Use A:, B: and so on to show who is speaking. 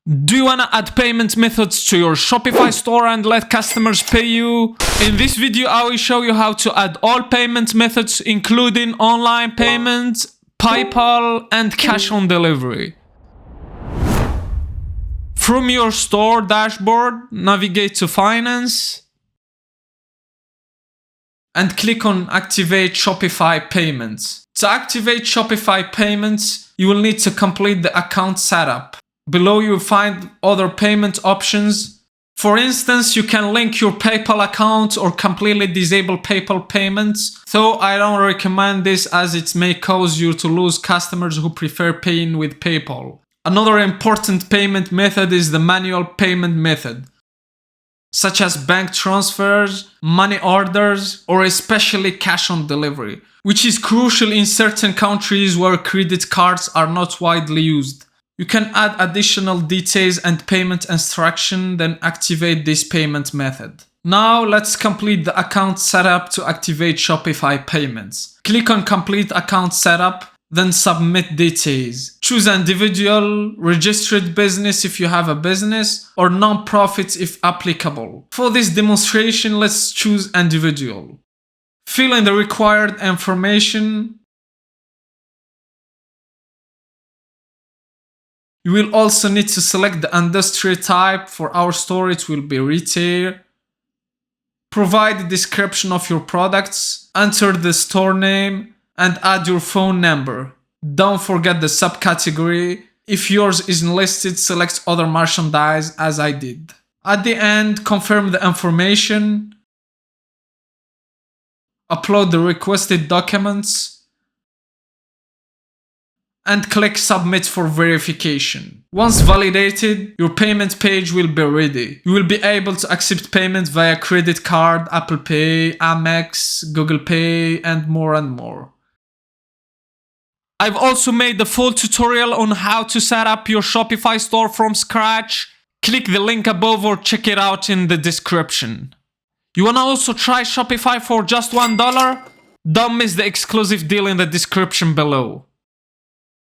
A: Do you wanna add payment methods to your Shopify store and let customers pay you? In this video, I will show you how to add all payment methods, including online payments, PayPal, and cash on delivery. From your store dashboard, navigate to Finance and click on Activate Shopify Payments. To activate Shopify Payments, you will need to complete the account setup. Below you will find other payment options. For instance, you can link your PayPal account or completely disable PayPal payments, though I don't recommend this as it may cause you to lose customers who prefer paying with PayPal. Another important payment method is the manual payment method, such as bank transfers, money orders, or especially cash on delivery, which is crucial in certain countries where credit cards are not widely used. You can add additional details and payment instruction, then activate this payment method. Now let's complete the account setup to activate Shopify payments. Click on Complete Account Setup, then Submit Details. Choose individual, registered business if you have a business, or non-profit if applicable. For this demonstration, let's choose individual. Fill in the required information. You will also need to select the industry type. For our store, it will be retail. Provide the description of your products, enter the store name, and add your phone number. Don't forget the subcategory. If yours isn't listed, select other merchandise as I did. At the end, confirm the information. Upload the requested documents. And click Submit for verification. Once validated, your payment page will be ready. You will be able to accept payments via credit card, Apple Pay, Amex, Google Pay, and more. I've also made the full tutorial on how to set up your Shopify store from scratch. Click the link above or check it out in the description. You wanna also try Shopify for just $1? Don't miss the exclusive deal in the description below.